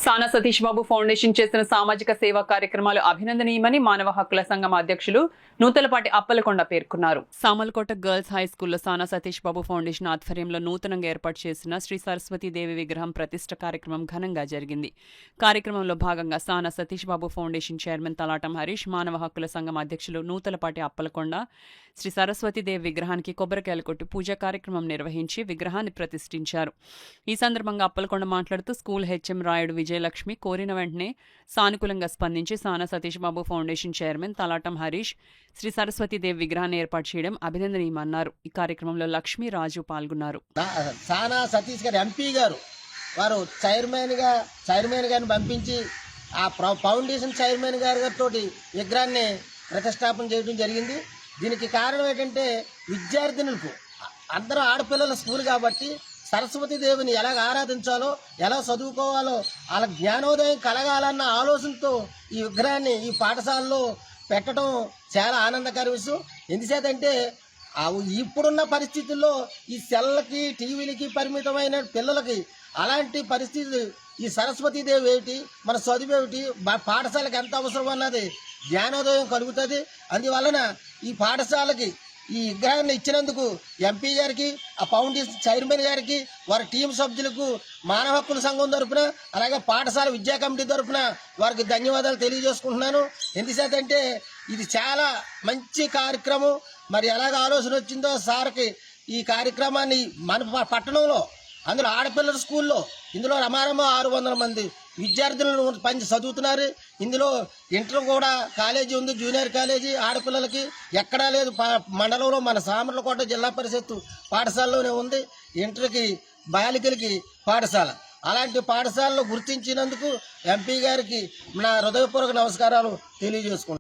సానా సతీష్ బాబు ఫౌండేషన్ చేసిన సామాజిక సేవా కార్యక్రమాలు అభినందనీయమని మానవ హక్కుల సంఘం అధ్యక్షులు నూతలపాటి అప్పలకొండ పేర్కొన్నారు. సామల్కోట గర్ల్స్ హై స్కూల్లో సానా సతీష్ బాబు ఫౌండేషన్ ఆధ్వర్యంలో నూతనంగా ఏర్పాటు చేసిన శ్రీ సరస్వతి దేవి విగ్రహం ప్రతిష్ఠ కార్యక్రమం ఘనంగా జరిగింది. కార్యక్రమంలో భాగంగా సానా సతీష్ బాబు ఫౌండేషన్ చైర్మన్ తలాటం హరీష్, మానవ హక్కుల సంఘం అధ్యక్షులు నూతలపాటి అప్పలకొండ శ్రీ సరస్వతి దేవి విగ్రహానికి కొబ్బరికాయలు కొట్టి పూజా కార్యక్రమం నిర్వహించి విగ్రహాన్ని ప్రతిష్ఠించారు. ఈ సందర్భంగా అప్పలకొండ మాట్లాడుతూ స్కూల్ హెచ్ఎం రాయుడు విజయలక్ష్మి కోరిన వెంటనే సానుకూలంగా స్పందించి సానా సతీష్ బాబు ఫౌండేషన్ చైర్మన్ తలాటం హరీష్ శ్రీ సరస్వతీదేవి విగ్రహాన్ని ఏర్పాటు చేయడం అభినందనీయమన్నారు. ఈ కార్యక్రమంలో లక్ష్మి, రాజు పాల్గొన్నారు. సానా సతీష్ గారు ఎంపీ గారు వారు చైర్మన్ గారిని పంపించి ఆ ఫౌండేషన్ చైర్మన్ గారితో విగ్రహాన్ని ప్రతిష్టాపన చేయడం జరిగింది. దీనికి కారణం ఏంటంటే విద్యార్థినులకు అందరూ ఆడపిల్లల స్కూల్ కాబట్టి సరస్వతీదేవిని ఎలా ఆరాధించాలో, ఎలా చదువుకోవాలో, వాళ్ళ జ్ఞానోదయం కలగాలన్న ఆలోచనతో ఈ విగ్రహాన్ని ఈ పాఠశాలలో పెట్టడం చాలా ఆనందకర విషయం. ఎందుచేతంటే ఇప్పుడున్న పరిస్థితుల్లో ఈ సెల్లకి, టీవీలకి పరిమితమైన పిల్లలకి అలాంటి పరిస్థితి ఈ సరస్వతీదేవి ఏమిటి, మన చదువు ఏమిటి, పాఠశాలకు ఎంత అవసరం అన్నది జ్ఞానోదయం కలుగుతుంది. అందువలన ఈ పాఠశాలకి ఈ విగ్రహాన్ని ఇచ్చినందుకు ఎంపీ గారికి, ఆ ఫౌండేషన్ చైర్మన్ గారికి, వారి టీం సభ్యులకు మానవ హక్కుల సంఘం తరఫున, అలాగే పాఠశాల విద్యా కమిటీ తరఫున వారికి ధన్యవాదాలు తెలియజేసుకుంటున్నాను. ఎందుచేతంటే ఇది చాలా మంచి కార్యక్రమం. మరి ఎలాగ ఆలోచన వచ్చిందో సార్కి ఈ కార్యక్రమాన్ని మన పట్టణంలో, అందులో ఆడపిల్లల స్కూల్లో ఇందులో రమారమ 600 మంది విద్యార్థులను చదువుతున్నారు. ఇందులో ఇంటర్ కూడా కాలేజీ ఉంది, జూనియర్ కాలేజీ ఆడపిల్లలకి ఎక్కడా లేదు. మండలంలో మన సామర్లకోట జిల్లా పరిషత్తు పాఠశాలలోనే ఉంది ఇంటర్కి బాలికలకి పాఠశాల. అలాంటి పాఠశాలలో గుర్తించినందుకు ఎంపీ గారికి నా హృదయపూర్వక నమస్కారాలు తెలియజేసుకుంటాను.